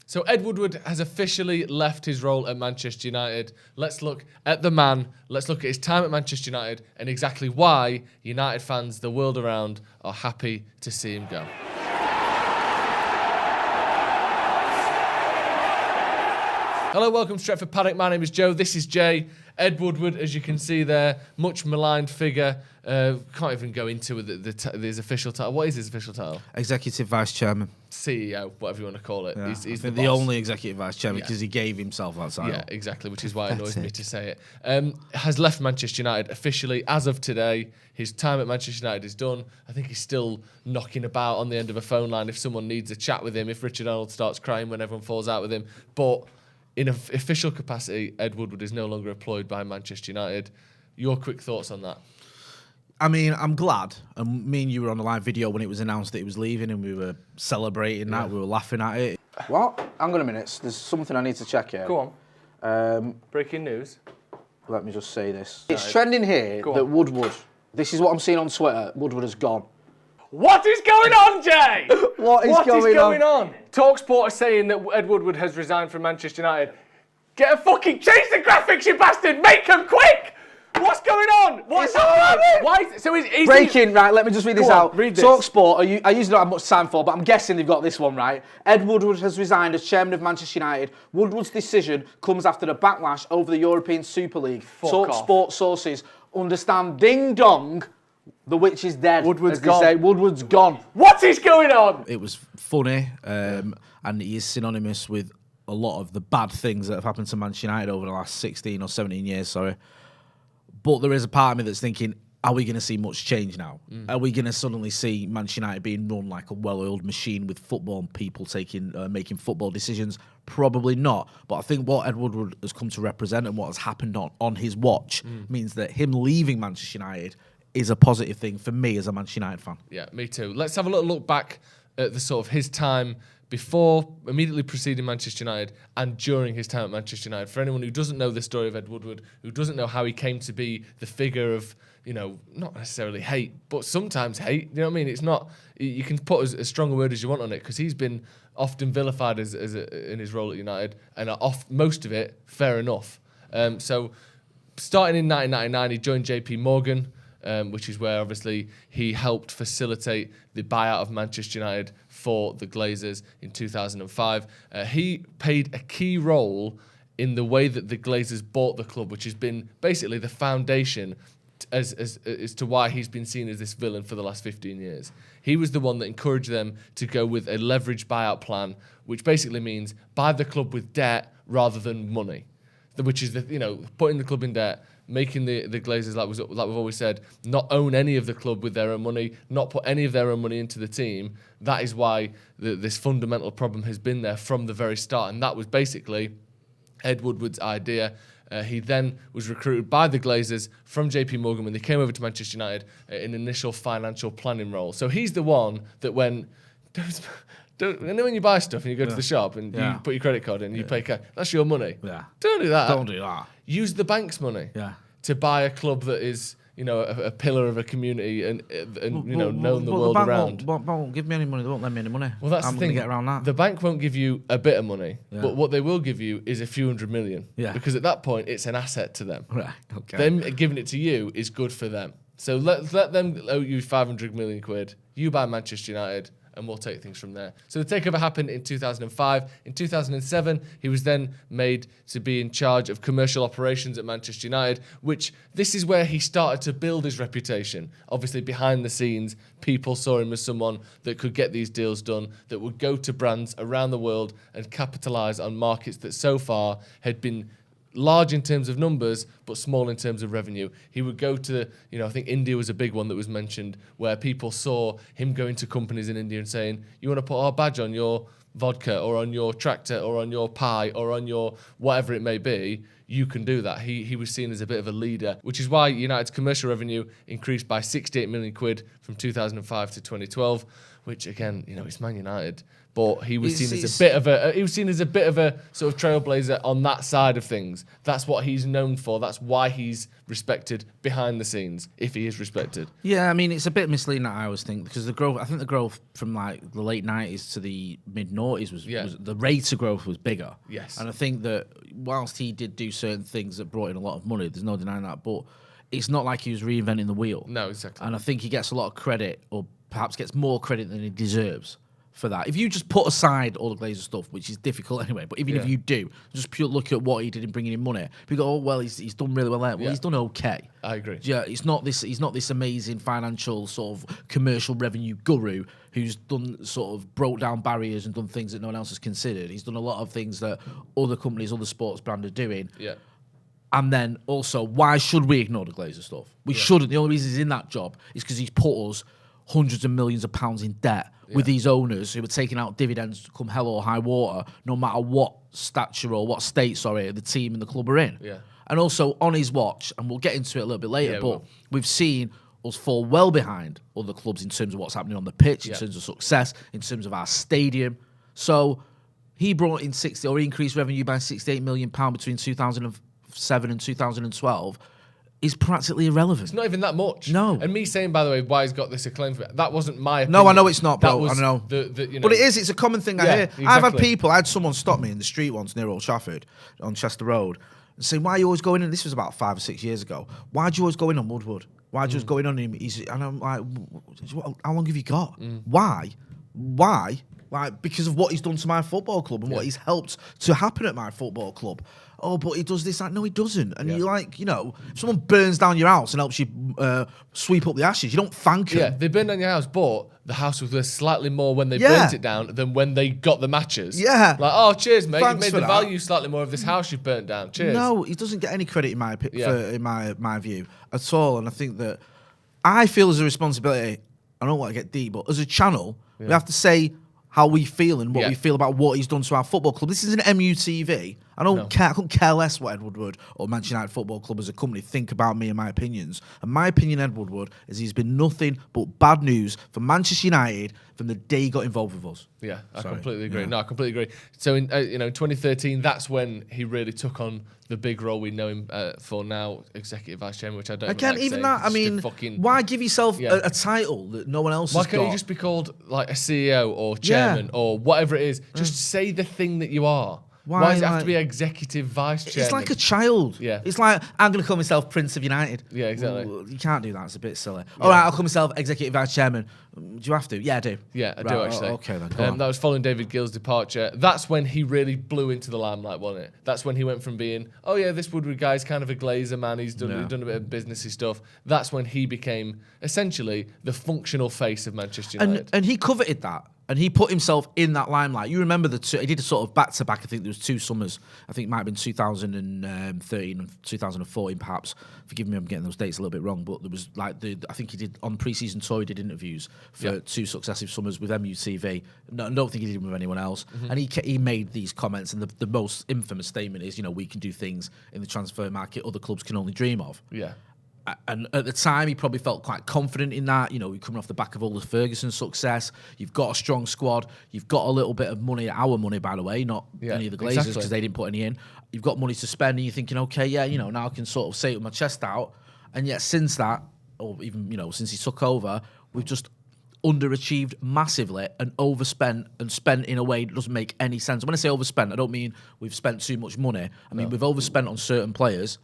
So Ed Woodward has officially left his role at Manchester United. Let's look at the man. Let's look at his time at Manchester United and exactly why United fans the world around are happy to see him go. Hello, welcome to Stretford Paddock. My name is Joe. This is Jay. Ed Woodward, as you can see there, much maligned figure. Can't even go into his official title. What is his official title? Executive Vice Chairman. CEO, whatever you want to call it. Yeah, He's the only Executive Vice Chairman because he gave himself that title. Yeah, exactly, which is why it annoys me to say it. Has left Manchester United officially as of today. His time at Manchester United is done. I think he's still knocking about on the end of a phone line if someone needs a chat with him, if Richard Arnold starts crying when everyone falls out with him. But in an official capacity, Ed Woodward is no longer employed by Manchester United. Your quick thoughts on that? I mean, I'm glad. And me and you were on a live video when it was announced that he was leaving and we were celebrating that. We were laughing at it. What? Hang on a minute. There's something I need to check here. Go on. Breaking news. Let me just say this. It's trending here that Woodward, this is what I'm seeing on Twitter, Woodward has gone. What is going on, Jay? What is going on? TalkSport are saying that Ed Woodward has resigned from Manchester United. Get a fucking... Change the graphics, you bastard! Make them quick! What's going on? What's happening? Why? So he's breaking, right, let me just read this out. Read this. TalkSport, I usually don't have much time for, but I'm guessing they've got this one right. Ed Woodward has resigned as chairman of Manchester United. Woodward's decision comes after a backlash over the European Super League. TalkSport sources understand ding dong, the witch is dead. Woodward's gone. Say. Woodward's gone. What is going on? It was funny, and he is synonymous with a lot of the bad things that have happened to Manchester United over the last 16 or 17 years, But there is a part of me that's thinking, are we going to see much change now? Are we going to suddenly see Manchester United being run like a well-oiled machine with football and people making football decisions? Probably not. But I think what Ed Woodward has come to represent and what has happened on his watch means that him leaving Manchester United is a positive thing for me as a Manchester United fan. Yeah, me too. Let's have a little look back at the sort of his time before, immediately preceding Manchester United and during his time at Manchester United. For anyone who doesn't know the story of Ed Woodward, who doesn't know how he came to be the figure of, not necessarily hate, but sometimes hate. You know what I mean? It's not, you can put as strong a word as you want on it because he's been often vilified in his role at United and most of it, fair enough. So starting in 1999, he joined JP Morgan, which is where obviously he helped facilitate the buyout of Manchester United for the Glazers in 2005. He played a key role in the way that the Glazers bought the club, which has been basically the foundation as to why he's been seen as this villain for the last 15 years. He was the one that encouraged them to go with a leveraged buyout plan, which basically means buy the club with debt rather than money, which is putting the club in debt, making the Glazers, like we've always said, not own any of the club with their own money, not put any of their own money into the team. That is why this fundamental problem has been there from the very start, and that was basically Ed Woodward's idea. He then was recruited by the Glazers from JP Morgan when they came over to Manchester United in an initial financial planning role. So he's the one that when you buy stuff and you go to the shop and you put your credit card in and you pay cash, that's your money. Yeah. Don't do that. Don't do that. Use the bank's money to buy a club that is, a pillar of a community and known the world around. Won't give me any money. They won't lend me any money. Well, that's I'm the thing. Get around that. The bank won't give you a bit of money, but what they will give you is a few $100 million. Yeah. Because at that point, it's an asset to them. Right. Okay. Them giving it to you is good for them. So let them owe you 500 million quid. You buy Manchester United, and we'll take things from there. So the takeover happened in 2005. In 2007, he was then made to be in charge of commercial operations at Manchester United, which this is where he started to build his reputation. Obviously, behind the scenes, people saw him as someone that could get these deals done, that would go to brands around the world and capitalise on markets that so far had been large in terms of numbers, but small in terms of revenue. He would go to, I think India was a big one that was mentioned, where people saw him going to companies in India and saying, you want to put our badge on your vodka or on your tractor or on your pie or on your whatever it may be, you can do that. He was seen as a bit of a leader, which is why United's commercial revenue increased by 68 million quid from 2005 to 2012, which again, it's Man United. but he was seen as a bit of a sort of trailblazer on that side of things. That's what he's known for. That's why he's respected behind the scenes, if he is respected. Yeah, I mean, it's a bit misleading, I always think, because the growth from like the late 90s to the mid noughties was the rate of growth was bigger. Yes. And I think that whilst he did do certain things that brought in a lot of money, there's no denying that, but it's not like he was reinventing the wheel. No, exactly. And I think he gets a lot of credit, or perhaps gets more credit than he deserves for that. If you just put aside all the Glazer stuff, which is difficult anyway, but even if you do, just pure look at what he did in bringing in money, people go, oh, well, he's done really well there. Well, he's done okay. I agree. Yeah, he's not this amazing financial sort of commercial revenue guru who's done sort of broke down barriers and done things that no one else has considered. He's done a lot of things that other companies, other sports brands are doing. Yeah. And then also, why should we ignore the Glazer stuff? We shouldn't. The only reason he's in that job is because he's put us hundreds of millions of pounds in debt with these owners who are taking out dividends come hell or high water, no matter what stature or what state, the team and the club are in. Yeah. And also on his watch, and we'll get into it a little bit later, but we've seen us fall well behind other clubs in terms of what's happening on the pitch, in terms of success, in terms of our stadium. So he brought in he increased revenue by £68 million between 2007 and 2012. Is practically irrelevant. It's not even that much. No. And me saying, by the way, why he's got this acclaim for it, that wasn't my opinion. No, I know it's not, bro. I know. But it is. It's a common thing I hear. Exactly. I had someone stop me in the street once near Old Trafford on Chester Road and say, why are you always going in? This was about 5 or 6 years ago. Why do you always go in on Woodward? Why do you always go in on him? And I'm like, how long have you got? Why? Like, because of what he's done to my football club and what he's helped to happen at my football club. Oh, but he does this. Like, no, he doesn't. And you're like, if someone burns down your house and helps you sweep up the ashes, you don't thank him. Yeah, they burned down your house, but the house was worth slightly more when they burnt it down than when they got the matches. Yeah. Like, oh, cheers, mate. Thanks You made for the that. value slightly more of this house you've burnt down. Cheers. No, he doesn't get any credit in my view at all. And I think that I feel as a responsibility, I don't want to get deep, but as a channel, we have to say how we feel and what we feel about what he's done to our football club. This is an MUTV. I couldn't care less what Ed Woodward or Manchester United Football Club as a company think about me and my opinions. And my opinion, Ed Woodward, is he's been nothing but bad news for Manchester United from the day he got involved with us. Yeah, I completely agree. No, I completely agree. So in 2013, that's when he really took on the big role we know him for now, executive vice chairman, which I don't. Again, even that. I mean, why give yourself a title that no one else has got? Why can't you just be called like a CEO or chairman or whatever it is? Just say the thing that you are. Why does it have to be executive vice chairman? It's like a child. Yeah. It's like, I'm going to call myself Prince of United. Yeah, exactly. Well, you can't do that. It's a bit silly. All right, I'll call myself executive vice chairman. Do you have to? Yeah, I do. Yeah, I do actually. Okay, then. Go on. That was following David Gill's departure. That's when he really blew into the limelight, wasn't it? That's when he went from being, oh yeah, this Woodward guy's kind of a glazer man. He's done a bit of businessy stuff. That's when he became essentially the functional face of Manchester United. And he coveted that. And he put himself in that limelight. You remember he did a sort of back-to-back, I think there was 2 summers. I think it might have been 2013 and 2014 perhaps. Forgive me, I'm getting those dates a little bit wrong, but there was I think he did, on pre-season tour, he did interviews for 2 successive summers with MUTV. No, I don't think he did them with anyone else. And he made these comments, and the most infamous statement is, we can do things in the transfer market other clubs can only dream of. Yeah. And at the time, he probably felt quite confident in that. You're coming off the back of all the Ferguson success. You've got a strong squad. You've got a little bit of money, our money, by the way, not any of the Glazers, because they didn't put any in. You've got money to spend, and you're thinking, okay, now I can sort of say it with my chest out. And yet since that, or even, since he took over, we've just underachieved massively and overspent and spent in a way that doesn't make any sense. When I say overspent, I don't mean we've spent too much money. I mean, we've overspent on certain players,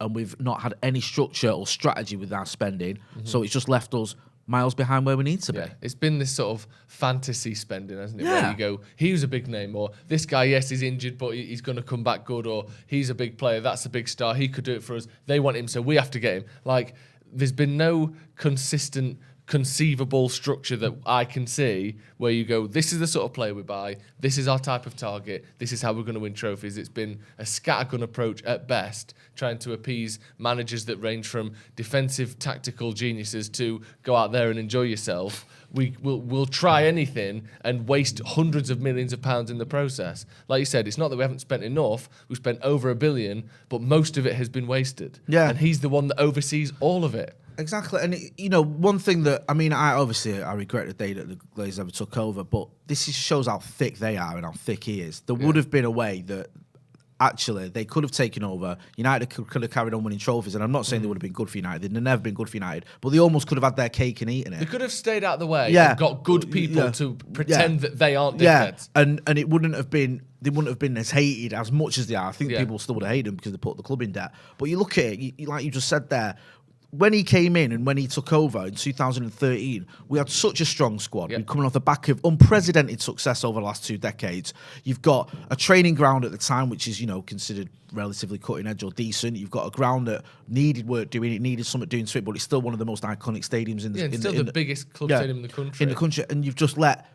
and we've not had any structure or strategy with our spending. So it's just left us miles behind where we need to be. It's been this sort of fantasy spending, hasn't it? Yeah. Where you go, he was a big name, or this guy, yes, he's injured, but he's going to come back good, or he's a big player, that's a big star, he could do it for us. They want him, so we have to get him. Like, there's been no consistent, conceivable structure that I can see where you go, this is the sort of player we buy, this is our type of target, this is how we're going to win trophies. It's been a scattergun approach at best, trying to appease managers that range from defensive tactical geniuses to go out there and enjoy yourself. We'll try anything and waste hundreds of millions of pounds in the process. Like you said, it's not that we haven't spent enough, we've spent over £1 billion, but most of it has been wasted. Yeah. And he's the one that oversees all of it. exactly. And one thing that I regret the day that the Glazers ever took over, but this shows how thick they are and how thick he is. There would have been a way that actually they could have taken over. United could have carried on winning trophies, and I'm not saying they would have been good for United. They'd never been good for United, but they almost could have had their cake and eaten it. They could have stayed out of the way and got good people to pretend that they aren't dickheads. And it wouldn't have been. They wouldn't have been as hated as much as they are. I think people still would have hated them because they put the club in debt. But you look at it, like you just said there, when he came in and when he took over in 2013, we had such a strong squad. We're coming off the back of unprecedented success over the last 2 decades. You've got a training ground at the time, which is, considered relatively cutting edge or decent. You've got a ground that needed work doing, it needed something doing to it, but it's still one of the most iconic stadiums in the it's still the biggest club stadium in the country. In the country, and you've just let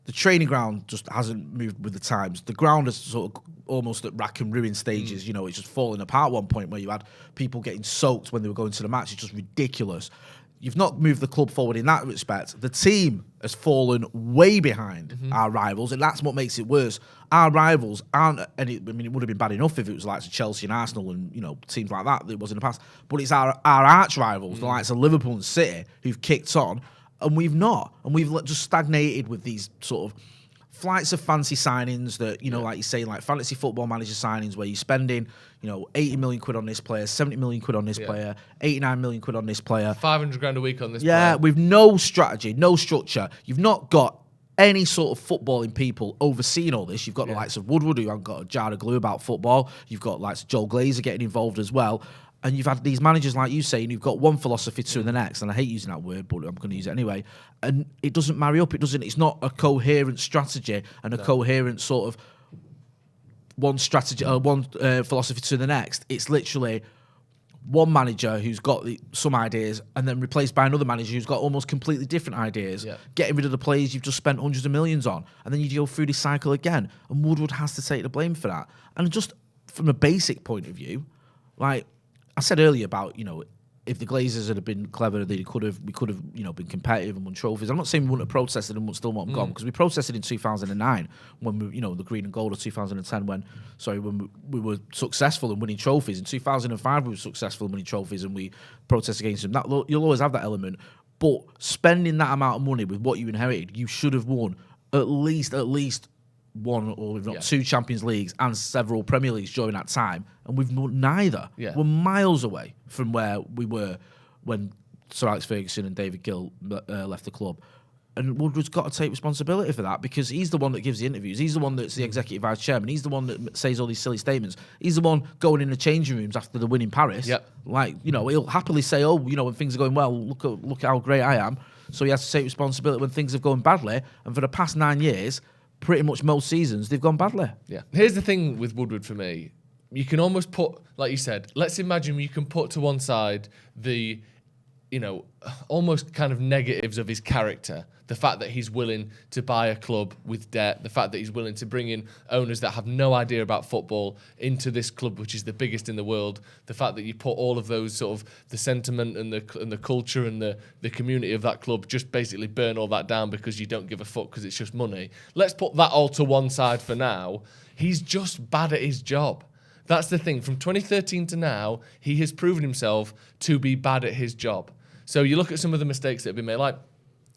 the training ground just hasn't moved with the times. The ground is sort of almost at rack and ruin stages. It's just falling apart at one point where you had people getting soaked when they were going to the match. It's just ridiculous. You've not moved the club forward in that respect. The team has fallen way behind our rivals, and that's what makes it worse. Our rivals aren't, and it would have been bad enough if it was like Chelsea and Arsenal and teams like that it was in the past. But it's our arch rivals, the likes of Liverpool and City, who've kicked on. And we've not. And we've just stagnated with these sort of flights of fancy signings that, like you say, like fantasy football manager signings where you're spending, 80 million quid on this player, 70 million quid on this player, 89 million quid on this player. 500 grand a week on this player. Yeah, with no strategy, no structure. You've not got any sort of footballing people overseeing all this. You've got the likes of Woodward, who haven't got a jar of glue about football. You've got likes of Joel Glazer getting involved as well. And you've had these managers like you saying who've got one philosophy to the next, and I hate using that word, but I'm going to use it anyway. And it doesn't marry up. It's not a coherent strategy and a coherent sort of one strategy or one philosophy to the next. It's literally one manager who's got some ideas and then replaced by another manager who's got almost completely different ideas, getting rid of the players you've just spent hundreds of millions on, and then you go through this cycle again. And Woodward has to take the blame for that. And just from a basic point of view, like I said earlier about, if the Glazers had been clever, we could have, been competitive and won trophies. I'm not saying we wouldn't have protested and still wouldn't have gone, because we protested in 2009 when we, the green and gold of 2010 when we were successful in winning trophies. In 2005 we were successful in winning trophies and we protested against them. You'll always have that element, but spending that amount of money with what you inherited, you should have won at least one or if not 2 Champions Leagues and several Premier Leagues during that time, and we've won neither. We're miles away from where we were when Sir Alex Ferguson and David Gill left the club. And Woodward's got to take responsibility for that, because he's the one that gives the interviews. He's the one that's the executive vice chairman. He's the one that says all these silly statements. He's the one going in the changing rooms after the win in Paris. Like, he'll happily say, when things are going well, look how great I am. So he has to take responsibility when things are going badly. And for the past 9 years, pretty much most seasons, they've gone badly. Here's the thing with Woodward for me. You can almost put, like you said, let's imagine you can put to one side the, almost kind of negatives of his character. The fact that he's willing to buy a club with debt, the fact that he's willing to bring in owners that have no idea about football into this club, which is the biggest in the world, the fact that you put all of those sort of the sentiment and the culture and the community of that club, just basically burn all that down because you don't give a fuck because it's just money. Let's put that all to one side for now. He's just bad at his job. That's the thing. From 2013 to now, he has proven himself to be bad at his job. So you look at some of the mistakes that have been made, like,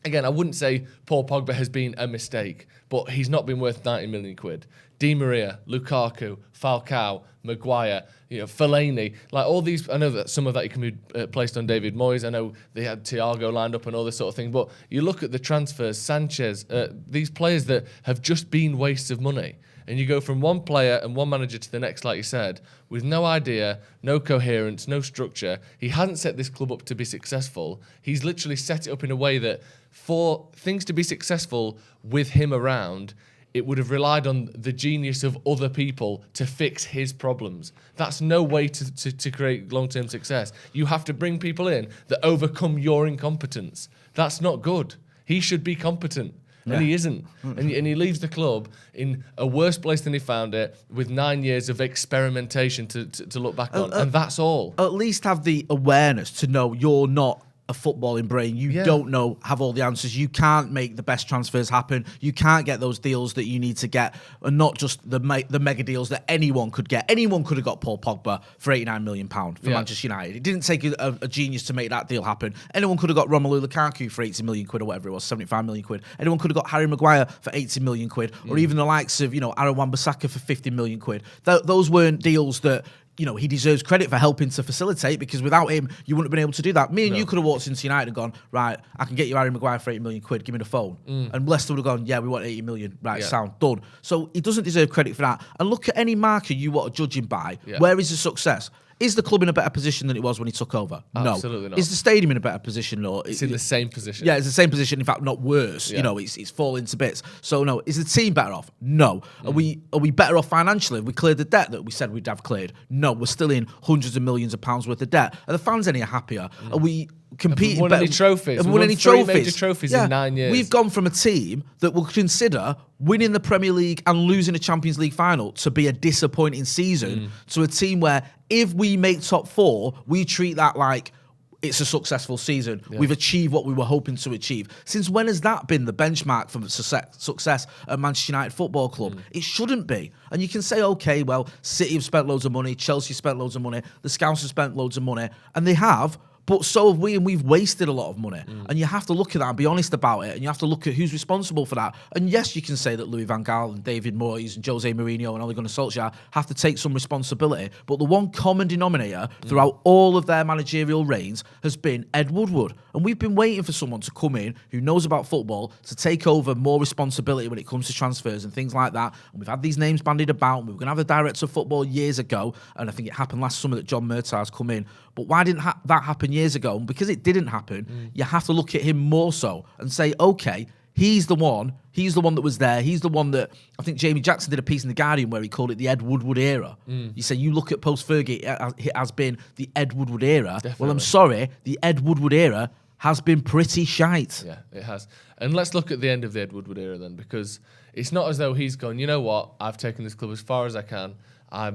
again, I wouldn't say Paul Pogba has been a mistake, but he's not been worth 90 million quid. Di Maria, Lukaku, Falcao, Maguire, Fellaini, like all these. I know that some of that you can be placed on David Moyes. I know they had Thiago lined up and all this sort of thing. But you look at the transfers, Sanchez, these players that have just been wastes of money. And you go from one player and one manager to the next, like you said, with no idea, no coherence, no structure. He hasn't set this club up to be successful. He's literally set it up in a way that for things to be successful with him around, it would have relied on the genius of other people to fix his problems. That's no way to create long-term success. You have to bring people in that overcome your incompetence. That's not good. He should be competent. And he isn't. And he leaves the club in a worse place than he found it, with 9 years of experimentation to look back on. And that's all. At least have the awareness to know you're not a footballing brain. You don't have all the answers. You can't make the best transfers happen. You can't get those deals that you need to get, and not just the mega deals that anyone could get. Anyone could have got Paul Pogba for £89 million for Manchester United. It didn't take a genius to make that deal happen. Anyone could have got Romelu Lukaku for 80 million quid or whatever it was, 75 million quid. Anyone could have got Harry Maguire for 80 million quid, or even the likes of, Aaron Wan-Bissaka for 50 million quid. Those weren't deals that, he deserves credit for helping to facilitate, because without him, you wouldn't have been able to do that. Me and you could have walked into United and gone, right, I can get you Harry Maguire for 80 million quid, give me the phone. And Leicester would have gone, yeah, we want 80 million, right, sound, done. So he doesn't deserve credit for that. And look at any marker you want to judge him by. Where is the success? Is the club in a better position than it was when he took over? Absolutely no. not. Is the stadium in a better position? No. It's in the same position. Yeah, it's the same position. In fact, not worse. Yeah. It's falling to bits. So no. Is the team better off? No. Are we better off financially? Have we cleared the debt that we said we'd have cleared? No. We're still in hundreds of millions of pounds worth of debt. Are the fans any happier? Are we competing? Have we won any trophies? Have we won won any three trophies? major trophies in 9 years. We've gone from a team that will consider winning the Premier League and losing a Champions League final to be a disappointing season to a team where, if we make top 4, we treat that like it's a successful season. We've achieved what we were hoping to achieve. Since when has that been the benchmark for success at Manchester United Football Club? It shouldn't be. And you can say, okay, well, City have spent loads of money, Chelsea spent loads of money, the Scouts have spent loads of money, and they have. But so have we, and we've wasted a lot of money. And you have to look at that and be honest about it, and you have to look at who's responsible for that. And yes, you can say that Louis van Gaal and David Moyes and Jose Mourinho and Ole Gunnar Solskjaer have to take some responsibility. But the one common denominator throughout all of their managerial reigns has been Ed Woodward. And we've been waiting for someone to come in who knows about football to take over more responsibility when it comes to transfers and things like that. And we've had these names bandied about. We were going to have a director of football years ago, and I think it happened last summer that John Murtaugh's come in. But why didn't that happen years ago? And because it didn't happen, you have to look at him more so and say, okay, he's the one that was there. He's the one that, I think Jamie Jackson did a piece in The Guardian where he called it the Ed Woodward era. You say, you look at post-Fergie, it has been the Ed Woodward era. Definitely. Well, I'm sorry, the Ed Woodward era has been pretty shite. Yeah, it has. And let's look at the end of the Ed Woodward era then, because it's not as though he's gone, you know what, I've taken this club as far as I can. I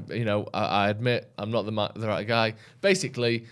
admit I'm not the right guy. Basically,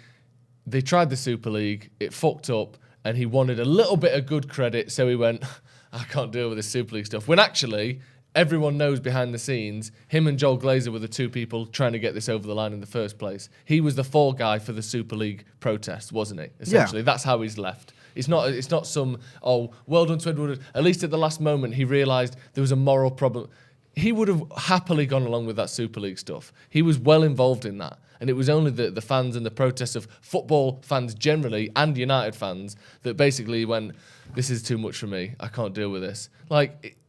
they tried the Super League, it fucked up, and he wanted a little bit of good credit, so he went, I can't deal with this Super League stuff. When actually, everyone knows behind the scenes, him and Joel Glazer were the two people trying to get this over the line in the first place. He was the fall guy for the Super League protest, wasn't he? Essentially, that's how he's left. It's not some, well done to Ed Woodward. At least at the last moment, he realised there was a moral problem. He would have happily gone along with that Super League stuff. He was well involved in that. And it was only the fans and the protests of football fans generally and United fans that basically went, this is too much for me. I can't deal with this.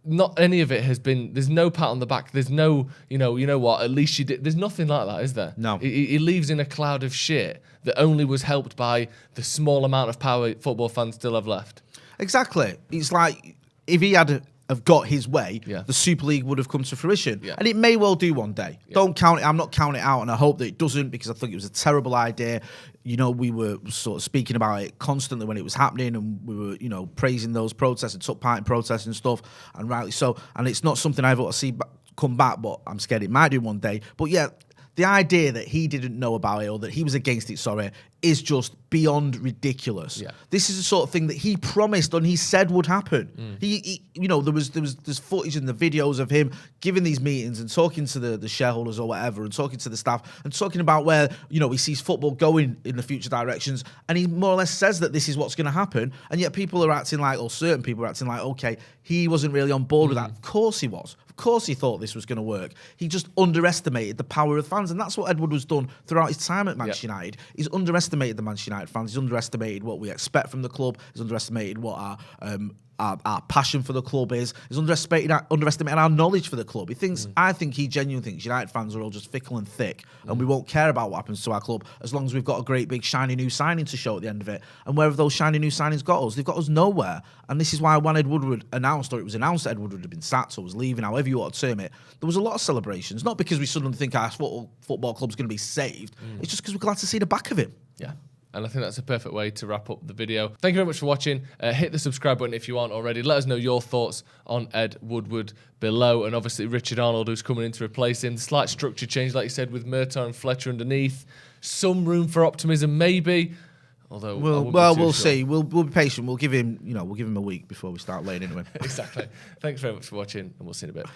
Not any of it has been, there's no pat on the back. There's no, you know what, at least you did. There's nothing like that, is there? No. He leaves in a cloud of shit that only was helped by the small amount of power football fans still have left. Exactly. It's like, if he had have got his way, the Super League would have come to fruition. Yeah. And it may well do one day. Yeah. Don't count it. I'm not counting it out, and I hope that it doesn't, because I think it was a terrible idea. We were sort of speaking about it constantly when it was happening, and we were, praising those protests and took part in protests and stuff, and rightly so. And it's not something I want to see come back, but I'm scared it might do one day. But yeah, the idea that he didn't know about it, or that he was against it, is just beyond ridiculous. Yeah. This is the sort of thing that he promised and he said would happen. There's footage in the videos of him giving these meetings and talking to the shareholders or whatever, and talking to the staff and talking about where, he sees football going in the future directions, and he more or less says that this is what's going to happen, and yet people are acting like, or certain people are acting like, okay, he wasn't really on board with that. Of course he was. Of course he thought this was going to work. He just underestimated the power of fans, and that's what Ed Woodward has done throughout his time at Manchester United. He's underestimated the Manchester United fans. He's underestimated what we expect from the club. He's underestimated what our passion for the club is. He's underestimated our knowledge for the club. I think he genuinely thinks United fans are all just fickle and thick, and we won't care about what happens to our club as long as we've got a great big shiny new signing to show at the end of it. And where have those shiny new signings got us? They've got us nowhere. And this is why when Ed Woodward announced, or it was announced that Ed Woodward had been sacked or was leaving, however you want to term it, there was a lot of celebrations. Not because we suddenly think our football club's going to be saved. It's just because we're glad to see the back of him. Yeah. And I think that's a perfect way to wrap up the video. Thank you very much for watching. Hit the subscribe button if you aren't already. Let us know your thoughts on Ed Woodward below. And obviously Richard Arnold, who's coming in to replace him. Slight structure change, like you said, with Murtaugh and Fletcher underneath. Some room for optimism, maybe. Although we'll see. We'll be patient. We'll give him a week before we start laying into him. Exactly. Thanks very much for watching, and we'll see you in a bit.